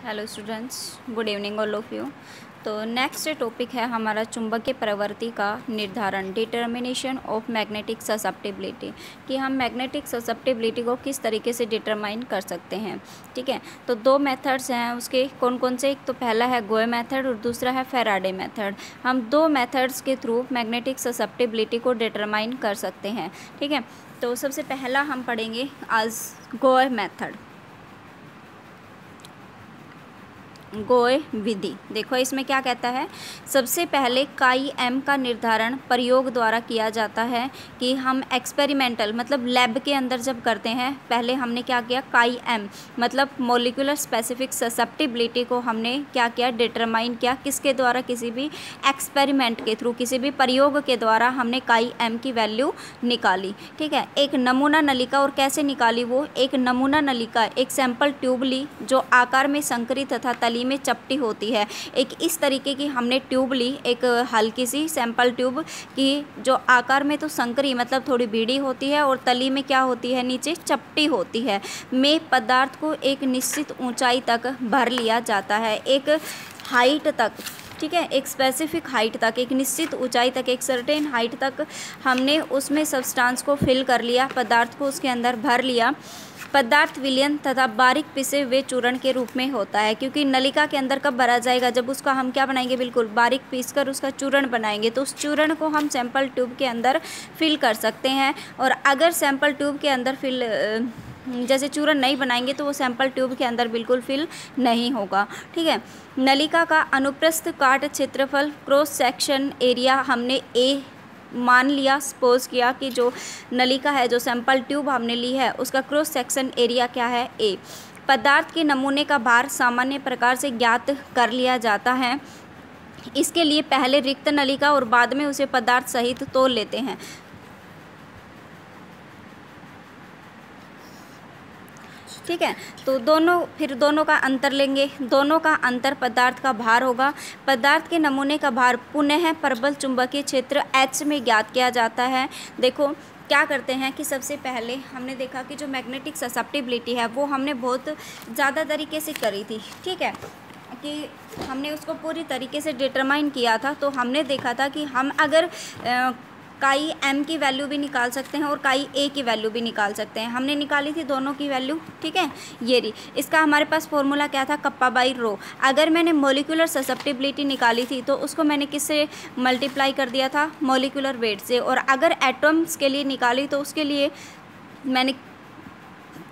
Hello students, good evening all of you. तो next topic है हमारा चुंबकीय प्रवृत्ति का निर्धारण, डिटर्मिनेशन ऑफ मैग्नेटिक ससेप्टिबिलिटी, कि हम मैग्नेटिक ससेप्टिबिलिटी को किस तरीके से डिटरमाइन कर सकते हैं। ठीक है, तो दो मेथड्स हैं उसके, कौन कौन से। एक तो पहला है गोए मेथड और दूसरा है फैराडे मेथड। हम दो मेथड्स के थ्रू मैग्नेटिक ससेप्टिबिलिटी को डिटरमाइन कर सकते हैं। ठीक है, तो सबसे पहला हम पढ़ेंगे आज गोए मेथड, गोए विधि। देखो इसमें क्या कहता है, सबसे पहले काई एम का निर्धारण प्रयोग द्वारा किया जाता है, कि हम एक्सपेरिमेंटल मतलब लैब के अंदर जब करते हैं, पहले हमने क्या किया, काई एम मतलब मॉलिक्यूलर स्पेसिफिक ससेप्टिबिलिटी को हमने क्या किया, डिटरमाइन किया। किसके द्वारा, किसी भी एक्सपेरिमेंट के थ्रू, किसी भी प्रयोग के द्वारा हमने काई एम की वैल्यू निकाली। ठीक है, एक नमूना नलिका, और कैसे निकाली वो, एक नमूना नलिका, एक सैंपल ट्यूब ली जो आकार में संकरी तथा तली में चपटी होती है। एक इस तरीके की हमने ट्यूब ली, एक हल्की सी सैंपल ट्यूब की, जो आकार में तो संकरी मतलब थोड़ी बीड़ी होती है और तली में क्या होती है, नीचे चपटी होती है। में पदार्थ को एक निश्चित ऊंचाई तक भर लिया जाता है, एक हाइट तक। ठीक है, एक स्पेसिफिक हाइट तक, एक निश्चित ऊंचाई तक, एक सर्टेन हाइट तक हमने उसमें सब्सटेंस को फिल कर लिया, पदार्थ को उसके अंदर भर लिया। पदार्थ विलयन तथा बारीक पिसे हुए चूर्ण के रूप में होता है, क्योंकि नलिका के अंदर कब भरा जाएगा, जब उसका हम क्या बनाएंगे, बिल्कुल बारीक पीसकर उसका चूर्ण बनाएंगे। तो उस चूर्ण को हम सैंपल ट्यूब के अंदर फिल कर सकते हैं। और अगर सैंपल ट्यूब के अंदर जैसे चूर्ण नहीं बनाएंगे तो वो सैंपल ट्यूब के अंदर बिल्कुल फिल नहीं होगा। ठीक है, नलिका का अनुप्रस्थ काट क्षेत्रफल, क्रॉस सेक्शन एरिया हमने ए मान लिया, सपोज किया कि जो नलिका है, जो सैंपल ट्यूब हमने ली है, उसका क्रॉस सेक्शन एरिया क्या है, ए। पदार्थ के नमूने का भार सामान्य प्रकार से ज्ञात कर लिया जाता है। इसके लिए पहले रिक्त नलिका और बाद में उसे पदार्थ सहित तोल लेते हैं। ठीक है, तो दोनों का अंतर लेंगे। दोनों का अंतर पदार्थ का भार होगा। पदार्थ के नमूने का भार पुनः प्रबल चुंबकीय क्षेत्र H में ज्ञात किया जाता है। देखो क्या करते हैं कि सबसे पहले हमने देखा कि जो मैग्नेटिक ससेप्टिबिलिटी है वो हमने बहुत ज़्यादा तरीके से करी थी। ठीक है, कि हमने उसको पूरी तरीके से डिटरमाइन किया था। तो हमने देखा था कि हम अगर काई एम की वैल्यू भी निकाल सकते हैं और काई ए की वैल्यू भी निकाल सकते हैं। हमने निकाली थी दोनों की वैल्यू। ठीक है, ये रही। इसका हमारे पास फॉर्मूला क्या था, कप्पा बाई रो। अगर मैंने मॉलिक्यूलर ससेप्टिबिलिटी निकाली थी तो उसको मैंने किससे मल्टीप्लाई कर दिया था, मॉलिक्यूलर वेट से। और अगर एटम्स के लिए निकाली तो उसके लिए मैंने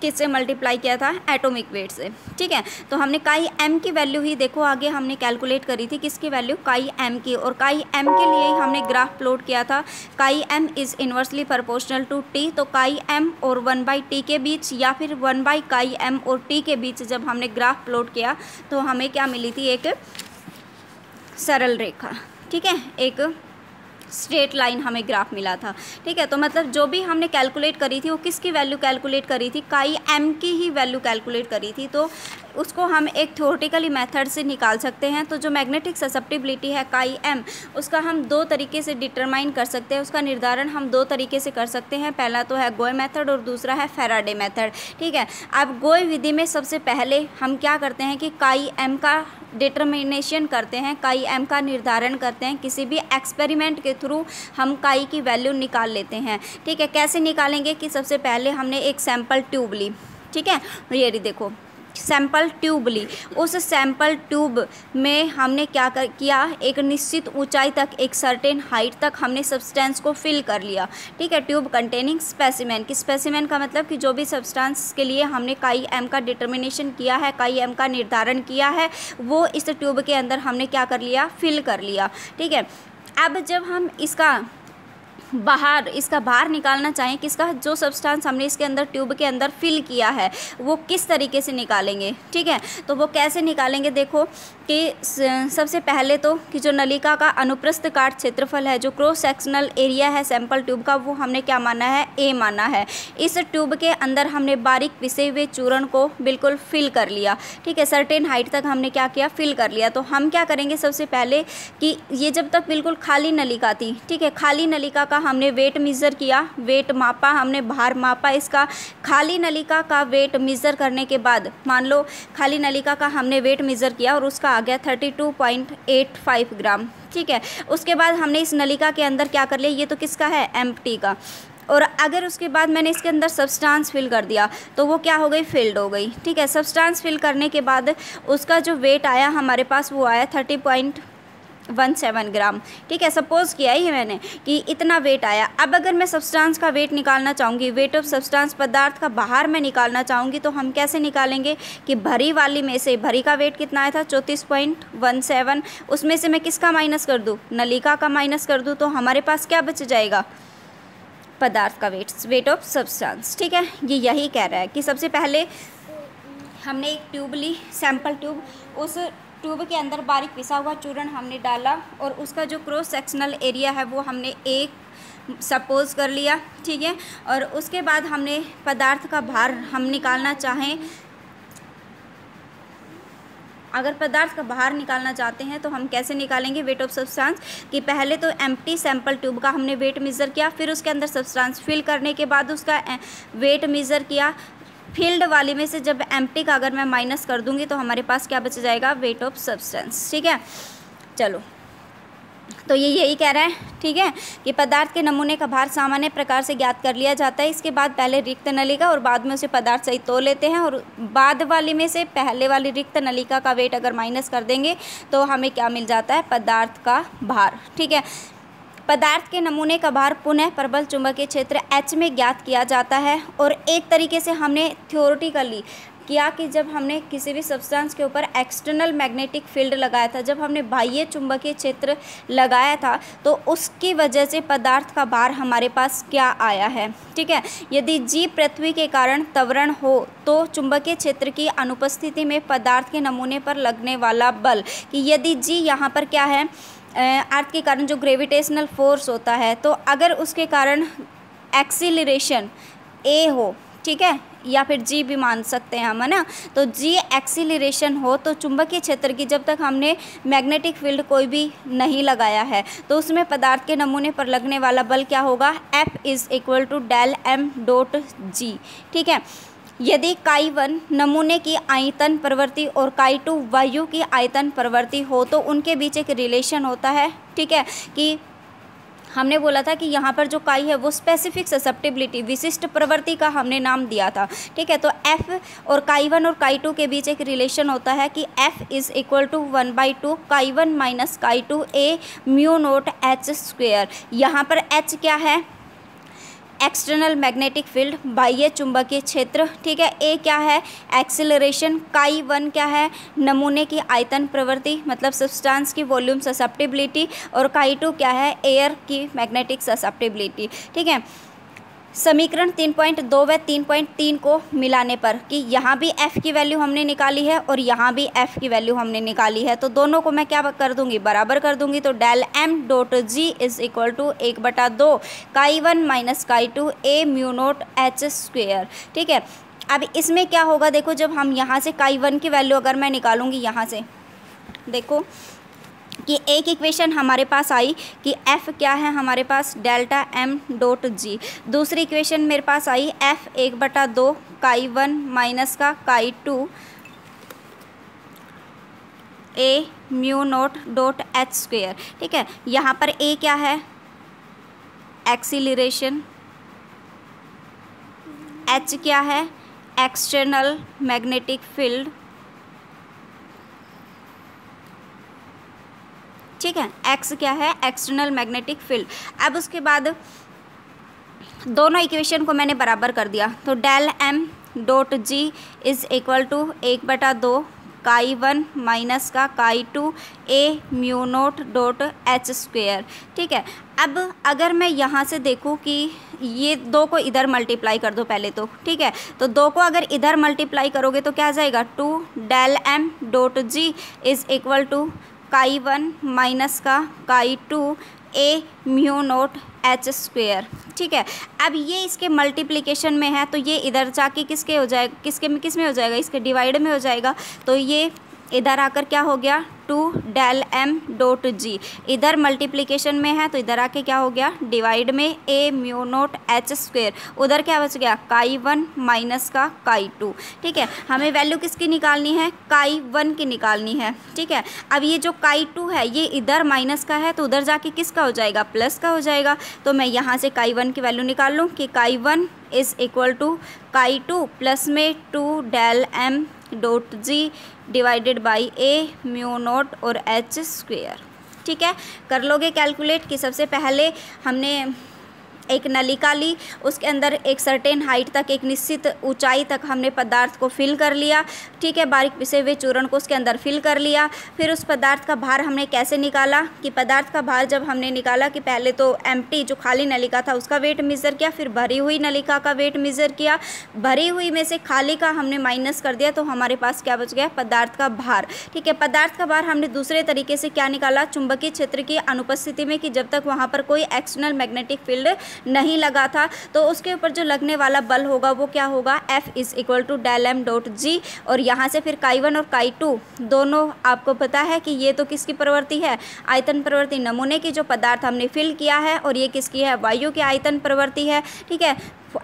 किससे मल्टीप्लाई किया था, एटॉमिक वेट से। ठीक है, तो हमने काई एम की वैल्यू ही देखो आगे हमने कैलकुलेट करी थी, किसकी वैल्यू, काई एम की। और काई एम के लिए ही हमने ग्राफ प्लॉट किया था, chi M is inversely proportional to T. तो काई एम और 1/t के बीच, या फिर 1 काई एम और टी के बीच जब हमने ग्राफ प्लॉट किया तो हमें क्या मिली थी, एक सरल रेखा। ठीक है, एक स्ट्रेट लाइन हमें ग्राफ मिला था। ठीक है, तो मतलब जो भी हमने कैलकुलेट करी थी वो किसकी वैल्यू कैलकुलेट करी थी, काई एम की ही वैल्यू कैलकुलेट करी थी। तो उसको हम एक थ्योरेटिकली मेथड से निकाल सकते हैं। तो जो मैग्नेटिक ससेप्टिबिलिटी है काई एम, उसका हम दो तरीके से डिटरमाइन कर सकते हैं, उसका निर्धारण हम दो तरीके से कर सकते हैं। पहला तो है गोए मेथड और दूसरा है फैराडे मेथड। ठीक है, अब गोए विधि में सबसे पहले हम क्या करते हैं कि काई एम का डिटर्मिनेशन करते हैं, काई एम का निर्धारण करते हैं। किसी भी एक्सपेरिमेंट के थ्रू हम काई की वैल्यू निकाल लेते हैं। ठीक है, कैसे निकालेंगे कि सबसे पहले हमने एक सैंपल ट्यूब ली। ठीक है, ये देखो सैंपल ट्यूब ली, उस सैंपल ट्यूब में हमने क्या किया, एक निश्चित ऊंचाई तक, एक सर्टेन हाइट तक हमने सब्सटेंस को फिल कर लिया। ठीक है, ट्यूब कंटेनिंग स्पेसिमेन, कि स्पेसिमेन का मतलब कि जो भी सब्सटेंस के लिए हमने काई एम का डिटर्मिनेशन किया है, काई एम का निर्धारण किया है, वो इस ट्यूब के अंदर हमने क्या कर लिया, फिल कर लिया। ठीक है, अब जब हम इसका बाहर निकालना चाहें, किसका, जो सब्सटेंस हमने इसके अंदर ट्यूब के अंदर फिल किया है, वो किस तरीके से निकालेंगे। ठीक है, तो वो कैसे निकालेंगे, देखो कि सबसे पहले तो कि जो नलिका का अनुप्रस्थ काट क्षेत्रफल है, जो क्रॉस सेक्शनल एरिया है सैंपल ट्यूब का, वो हमने क्या माना है, ए माना है। इस ट्यूब के अंदर हमने बारीक पिसे हुए चूर्ण को बिल्कुल फिल कर लिया। ठीक है, सर्टेन हाइट तक हमने क्या किया, फिल कर लिया। तो हम क्या करेंगे सबसे पहले कि ये जब तक बिल्कुल खाली नलिका थी, ठीक है, खाली नलिका का हमने वेट मेज़र किया, वेट मापा, हमने भार मापा इसका। खाली नलिका का वेट मेज़र करने के बाद मान लो खाली नलिका का हमने वेट मेज़र किया और उसका आ गया 32.85 ग्राम, ठीक है। उसके बाद हमने इस नलिका के अंदर क्या कर लिया, ये तो किसका है, एम्प्टी का, और अगर उसके बाद मैंने इसके अंदर सब्सटेंस फिल कर दिया तो वो क्या हो गई, फिल्ड हो गई, ठीक है। सब्सटेंस फिल करने के बाद उसका जो वेट आया हमारे पास वो आया 30.17 ग्राम, ठीक है। सपोज़ किया ही मैंने कि इतना वेट आया। अब अगर मैं सब्सटेंस का वेट निकालना चाहूँगी, वेट ऑफ सब्सटेंस पदार्थ का बाहर में निकालना चाहूँगी, तो हम कैसे निकालेंगे कि भरी वाली में से, भरी का वेट कितना आया था 34.17, उसमें से मैं किसका माइनस कर दूँ, नलिका का माइनस कर दूँ, तो हमारे पास क्या बच जाएगा, पदार्थ का वेट, वेट ऑफ सब्सटेंस, ठीक है। ये यही कह रहा है कि सबसे पहले हमने एक ट्यूब ली, सैंपल ट्यूब, उस ट्यूब के अंदर बारीक पिसा हुआ चूर्ण हमने डाला और उसका जो क्रॉस सेक्शनल एरिया है वो हमने एक सपोज कर लिया, ठीक है। और उसके बाद हमने पदार्थ का भार हम निकालना चाहें, अगर पदार्थ का बाहर निकालना चाहते हैं तो हम कैसे निकालेंगे वेट ऑफ सब्सटेंस, कि पहले तो एम्प्टी सैंपल ट्यूब का हमने वेट मेज़र किया, फिर उसके अंदर सब्सटेंस फिल करने के बाद उसका वेट मेज़र किया, फील्ड वाली में से जब एम्प्टी का अगर मैं माइनस कर दूंगी तो हमारे पास क्या बच जाएगा, वेट ऑफ सब्सटेंस, ठीक है। चलो, तो ये यही कह रहा है, ठीक है, कि पदार्थ के नमूने का भार सामान्य प्रकार से ज्ञात कर लिया जाता है। इसके बाद पहले रिक्त नलिका और बाद में उसे पदार्थ सहित तोल लेते हैं, और बाद वाली में से पहले वाली रिक्त नलिका का वेट अगर माइनस कर देंगे तो हमें क्या मिल जाता है, पदार्थ का भार, ठीक है। पदार्थ के नमूने का भार पुनः प्रबल चुंबकीय क्षेत्र H में ज्ञात किया जाता है। और एक तरीके से हमने थ्योरेटिकली किया कि जब हमने किसी भी सब्सटेंस के ऊपर एक्सटर्नल मैग्नेटिक फील्ड लगाया था, जब हमने बाह्य चुंबकीय क्षेत्र लगाया था, तो उसकी वजह से पदार्थ का भार हमारे पास क्या आया है, ठीक है। यदि जी पृथ्वी के कारण त्वरण हो तो चुंबकीय क्षेत्र की अनुपस्थिति में पदार्थ के नमूने पर लगने वाला बल, कि यदि जी यहाँ पर क्या है, अर्थ के कारण जो ग्रेविटेशनल फोर्स होता है, तो अगर उसके कारण एक्सीलरेशन ए हो, ठीक है, या फिर जी भी मान सकते हैं हम, है ना, तो जी एक्सीलरेशन हो, तो चुंबकीय क्षेत्र की जब तक हमने मैग्नेटिक फील्ड कोई भी नहीं लगाया है तो उसमें पदार्थ के नमूने पर लगने वाला बल क्या होगा, F = del m.g, ठीक है। यदि काई1 नमूने की आयतन प्रवृत्ति और काई2 वायु की आयतन प्रवृत्ति हो तो उनके बीच एक रिलेशन होता है, ठीक है, कि हमने बोला था कि यहाँ पर जो काई है वो स्पेसिफिक ससेप्टिबिलिटी, विशिष्ट प्रवृत्ति का हमने नाम दिया था, ठीक है। तो F और काई1 और काई2 के बीच एक रिलेशन होता है कि F = 1/2 काई1 - काई2 A μ0 h²। यहाँ पर H क्या है, एक्सटर्नल मैग्नेटिक फील्ड, बाह्य चुंबकीय क्षेत्र, ठीक है। ए क्या है, एक्सीलरेशन। काई1 क्या है, नमूने की आयतन प्रवृत्ति, मतलब सब्सटेंस की वॉल्यूम ससेप्टिबिलिटी, और काई2 क्या है, एयर की मैग्नेटिक ससेप्टिबिलिटी, ठीक है। समीकरण 3.2 व 3.3 को मिलाने पर, कि यहाँ भी F की वैल्यू हमने निकाली है और यहाँ भी F की वैल्यू हमने निकाली है, तो दोनों को मैं क्या कर दूँगी, बराबर कर दूँगी। तो del m.g = 1/2 काई1 - काई2 A μ0 h², ठीक है। अब इसमें क्या होगा, देखो, जब हम यहाँ से काई1 की वैल्यू अगर मैं निकालूँगी, यहाँ से देखो कि एक इक्वेशन हमारे पास आई कि F क्या है हमारे पास, डेल्टा m.g। दूसरी इक्वेशन मेरे पास आई F 1/2 काई1 - काई2 A μ0 h², ठीक है। यहाँ पर A क्या है, एक्सीलरेशन, H क्या है, एक्सटर्नल मैग्नेटिक फील्ड, ठीक है। X क्या है, एक्सटर्नल मैग्नेटिक फील्ड। अब उसके बाद दोनों इक्वेशन को मैंने बराबर कर दिया, तो del m.g = 1/2 काई1 - काई2 A μ0 h², ठीक है। अब अगर मैं यहाँ से देखूँ कि ये दो को इधर मल्टीप्लाई कर दो पहले तो, ठीक है, तो दो को अगर इधर मल्टीप्लाई करोगे तो क्या आ जाएगा, 2 del m.g = काई1 - काई2 A μ0 h², ठीक है। अब ये इसके मल्टीप्लिकेशन में है तो ये इधर जाके किसके हो जाएगा, किस में हो जाएगा, इसके डिवाइड में हो जाएगा, तो ये इधर आकर क्या हो गया 2 डेल m डॉट g, इधर मल्टीप्लिकेशन में है तो इधर आके क्या हो गया डिवाइड में a mu naught h square, उधर क्या बच गया काई 1 माइनस का काई 2। ठीक है, हमें वैल्यू किसकी निकालनी है काई 1 की निकालनी है। ठीक है, अब ये जो काई 2 है ये इधर माइनस का है तो उधर जाके किसका हो जाएगा प्लस का हो जाएगा। तो मैं यहाँ से काई 1 की वैल्यू निकाल लूँ कि काई 1 इज़ इक्वल टू काई 2 प्लस में 2 del m dot G divided by A mu naught और एच स्क्वेयर। ठीक है, कर लोगे कैलकुलेट कि सबसे पहले हमने एक नलिका ली, उसके अंदर एक सर्टेन हाइट तक, एक निश्चित ऊंचाई तक हमने पदार्थ को फिल कर लिया। ठीक है, बारीक पिसे हुए चूर्ण को उसके अंदर फिल कर लिया। फिर उस पदार्थ का भार हमने कैसे निकाला कि पदार्थ का भार जब हमने निकाला कि पहले तो एम्प्टी जो खाली नलिका था उसका वेट मेज़र किया, फिर भरी हुई नलिका का वेट मेज़र किया, भरी हुई में से खाली का हमने माइनस कर दिया तो हमारे पास क्या बच गया पदार्थ का भार। ठीक है, पदार्थ का भार हमने दूसरे तरीके से क्या निकाला चुंबकीय क्षेत्र की अनुपस्थिति में कि जब तक वहाँ पर कोई एक्सटर्नल मैग्नेटिक फील्ड नहीं लगा था तो उसके ऊपर जो लगने वाला बल होगा वो क्या होगा F is equal to del m dot G. और यहाँ से फिर काई 1 और काई 2 दोनों आपको पता है कि ये तो किसकी प्रवृत्ति है आयतन प्रवृत्ति, नमूने की जो पदार्थ हमने फिल किया है, और ये किसकी है वायु की आयतन प्रवृत्ति है। ठीक है,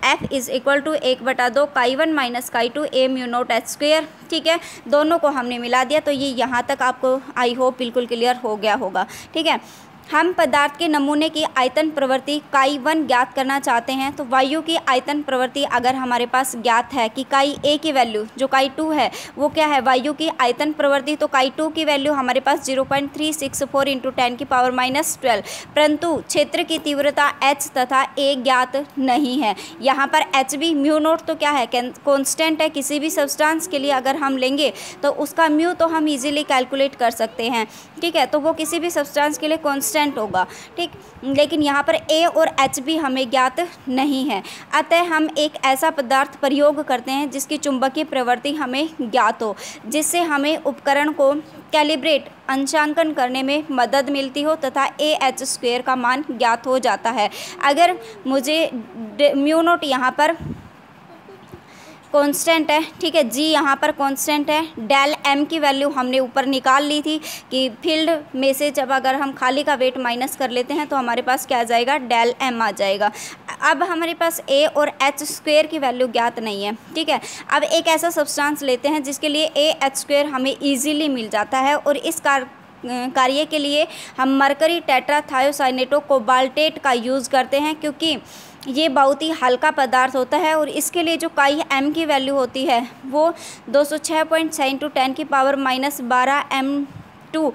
F इज़ इक्वल टू 1/2 काई 1 माइनस काई 2 a mu naught h square. ठीक है, दोनों को हमने मिला दिया तो ये यहाँ तक आपको आई होप बिल्कुल क्लियर हो गया होगा। ठीक है, हम पदार्थ के नमूने की आयतन प्रवृत्ति काई 1 ज्ञात करना चाहते हैं तो वायु की आयतन प्रवृत्ति अगर हमारे पास ज्ञात है कि काई a की वैल्यू जो काई 2 है वो क्या है वायु की आयतन प्रवृत्ति, तो काई 2 की वैल्यू हमारे पास 0.364 इंटू 10⁻12, परंतु क्षेत्र की तीव्रता h तथा a ज्ञात नहीं है। यहाँ पर h भी म्यू नोट तो क्या है कॉन्स्टेंट है, किसी भी सब्सटेंस के लिए अगर हम लेंगे तो उसका म्यू तो हम इजीली कैलकुलेट कर सकते हैं। ठीक है, तो वो किसी भी सब्सटेंस के लिए कॉन्स्टेंट होगा। ठीक, लेकिन यहाँ पर A और H भी हमें ज्ञात नहीं है, अतः हम एक ऐसा पदार्थ प्रयोग करते हैं जिसकी चुंबकीय प्रवृत्ति हमें ज्ञात हो, जिससे हमें उपकरण को कैलिब्रेट अंशांकन करने में मदद मिलती हो तथा AH स्क्वेयर का मान ज्ञात हो जाता है। अगर मुझे म्यू नोट यहाँ पर कांस्टेंट है, ठीक है, जी यहाँ पर कांस्टेंट है, डेल m की वैल्यू हमने ऊपर निकाल ली थी कि फील्ड में से जब अगर हम खाली का वेट माइनस कर लेते हैं तो हमारे पास क्या आ जाएगा डेल m आ जाएगा। अब हमारे पास a और h स्क्वेयर की वैल्यू ज्ञात नहीं है। ठीक है, अब एक ऐसा सब्सटेंस लेते हैं जिसके लिए AH स्क्वेयर हमें ईजीली मिल जाता है और इस कार्य के लिए हम मरकरी टेट्राथायोसाइनेटो कोबाल्टेट का यूज़ करते हैं क्योंकि ये बहुत ही हल्का पदार्थ होता है और इसके लिए जो काई m की वैल्यू होती है वो 206.6 इंटू 10⁻12 m2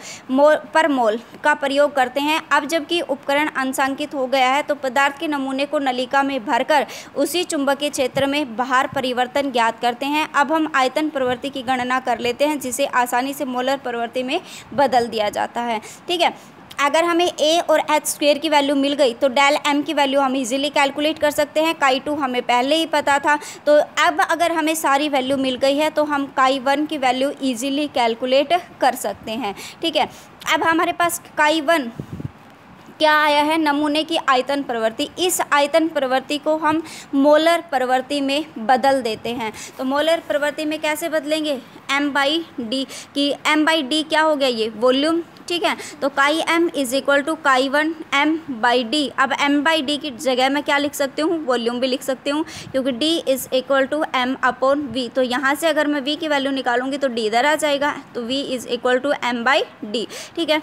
पर मोल का प्रयोग करते हैं। अब जबकि उपकरण अंशांकित हो गया है तो पदार्थ के नमूने को नलिका में भरकर उसी चुंबकीय क्षेत्र में बाहर परिवर्तन ज्ञात करते हैं। अब हम आयतन प्रवृत्ति की गणना कर लेते हैं जिसे आसानी से मोलर प्रवृत्ति में बदल दिया जाता है। ठीक है, अगर हमें A और H स्क्वेयर की वैल्यू मिल गई तो डेल m की वैल्यू हम इजीली कैलकुलेट कर सकते हैं। काई 2 हमें पहले ही पता था, तो अब अगर हमें सारी वैल्यू मिल गई है तो हम काई 1 की वैल्यू इजीली कैलकुलेट कर सकते हैं। ठीक है, अब हमारे पास काई 1 क्या आया है नमूने की आयतन प्रवृत्ति, इस आयतन प्रवृत्ति को हम मोलर प्रवृत्ति में बदल देते हैं। तो मोलर प्रवृत्ति में कैसे बदलेंगे m/d की m/d क्या हो गया ये वॉल्यूम। ठीक है, तो chi m is equal to काई 1 m/d। अब m/d की जगह मैं क्या लिख सकती हूँ वॉल्यूम भी लिख सकती हूँ क्योंकि d is equal to m/v। तो यहाँ से अगर मैं v की वैल्यू निकालूंगी तो d इधर आ जाएगा, तो v is equal to m/d। ठीक है,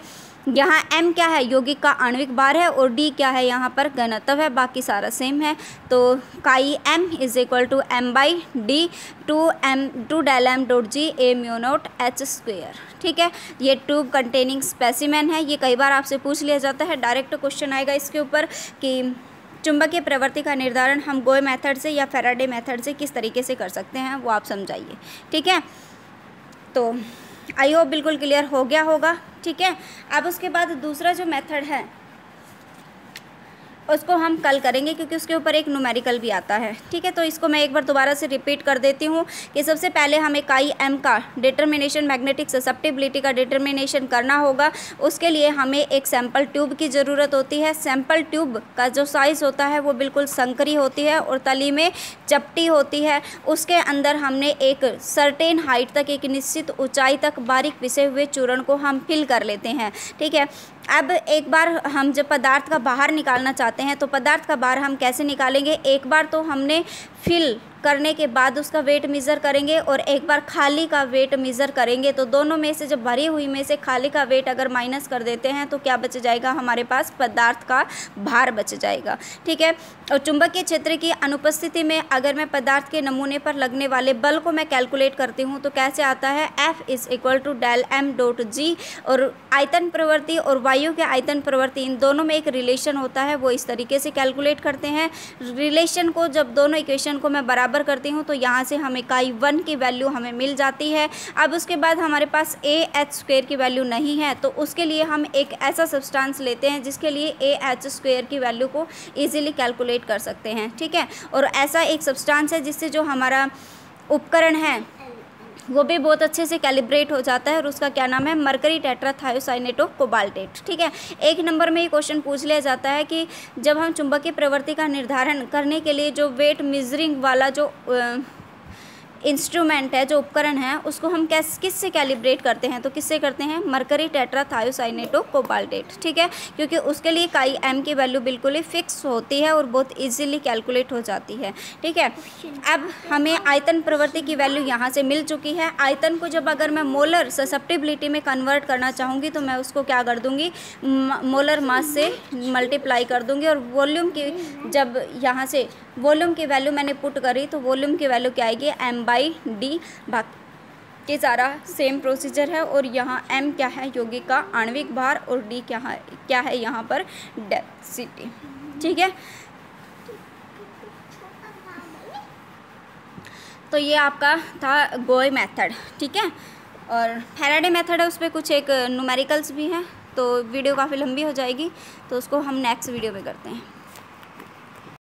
यहाँ m क्या है यौगिक का आणविक भार है और d क्या है यहाँ पर घनत्व है, बाकी सारा सेम है। तो chi m is equal to m/d 2 del m dot G a mu naught h square. ठीक है, ये ट्यूब कंटेनिंग स्पेसिमेन है, ये कई बार आपसे पूछ लिया जाता है, डायरेक्ट क्वेश्चन आएगा इसके ऊपर कि चुंबकीय प्रवृत्ति का निर्धारण हम गोए मेथड से या फैराडे मेथड से किस तरीके से कर सकते हैं वो आप समझाइए। ठीक है, तो आई होप बिल्कुल क्लियर हो गया होगा। ठीक है, अब उसके बाद दूसरा जो मेथड है उसको हम कल करेंगे क्योंकि उसके ऊपर एक न्यूमेरिकल भी आता है। ठीक है, तो इसको मैं एक बार दोबारा से रिपीट कर देती हूँ कि सबसे पहले हमें काई एम का डिटर्मिनेशन, मैग्नेटिक ससेप्टिबिलिटी का डिटर्मिनेशन करना होगा। उसके लिए हमें एक सैंपल ट्यूब की ज़रूरत होती है। सैंपल ट्यूब का जो साइज़ होता है वो बिल्कुल संकरी होती है और तली में चपटी होती है। उसके अंदर हमने एक सर्टेन हाइट तक, एक निश्चित ऊंचाई तक बारीक पिसे हुए चूर्ण को हम फिल कर लेते हैं। ठीक है, अब एक बार हम जब पदार्थ का बाहर निकालना चाहते हैं तो पदार्थ का बाहर हम कैसे निकालेंगे? एक बार तो हमने फिल करने के बाद उसका वेट मेज़र करेंगे और एक बार खाली का वेट मेज़र करेंगे। तो दोनों में से, जब भरी हुई में से खाली का वेट अगर माइनस कर देते हैं तो क्या बच जाएगा? हमारे पास पदार्थ का भार बच जाएगा। ठीक है, और चुंबकीय क्षेत्र की अनुपस्थिति में अगर मैं पदार्थ के नमूने पर लगने वाले बल को मैं कैलकुलेट करती हूँ तो कैसे आता है? F = del m.g। और आयतन प्रवृत्ति और वायु के आयतन प्रवृत्ति, इन दोनों में एक रिलेशन होता है, वो इस तरीके से कैलकुलेट करते हैं। रिलेशन को जब दोनों इक्वेशन को मैं बराबर करती हूँ तो यहाँ से हमें काई 1 की वैल्यू हमें मिल जाती है। अब उसके बाद हमारे पास AH² की वैल्यू नहीं है तो उसके लिए हम एक ऐसा सब्सटेंस लेते हैं जिसके लिए AH² की वैल्यू को ईजिली कैलकुलेट कर सकते हैं। ठीक है, और ऐसा एक सब्सटेंस है जिससे जो हमारा उपकरण है वो भी बहुत अच्छे से कैलिब्रेट हो जाता है और उसका क्या नाम है? Mercury tetrathiocyanate of cobaltate. ठीक है, एक नंबर में ये क्वेश्चन पूछ लिया जाता है कि जब हम चुंबकीय प्रवृत्ति का निर्धारण करने के लिए जो वेट मेजरिंग वाला जो इंस्ट्रूमेंट है, जो उपकरण है, उसको हम किससे कैलिब्रेट करते हैं? तो किससे करते हैं? Mercury tetrathiocyanate of cobaltate. ठीक है, क्योंकि उसके लिए काई एम की वैल्यू बिल्कुल ही फिक्स होती है और बहुत इजीली कैलकुलेट हो जाती है। ठीक है, अब हमें आयतन प्रवृत्ति की वैल्यू यहाँ से मिल चुकी है। आयतन को जब अगर मैं मोलर ससेप्टिबिलिटी में कन्वर्ट करना चाहूँगी तो मैं उसको क्या कर दूँगी? मोलर मास से मल्टीप्लाई कर दूँगी और वॉल्यूम की, जब यहाँ से वॉल्यूम की वैल्यू मैंने पुट करी तो वॉल्यूम की वैल्यू क्या आएगी? m/d। बाकी सारा सेम प्रोसीजर है। और यहाँ m क्या है? यौगिक का आणविक भार और d क्या है यहाँ पर? डेंसिटी। ठीक है, तो ये आपका था गोय मेथड। ठीक है, और फैराडे मेथड है, उस पर कुछ एक न्यूमेरिकल्स भी हैं। तो वीडियो काफ़ी लंबी हो जाएगी तो उसको हम नेक्स्ट वीडियो में करते हैं।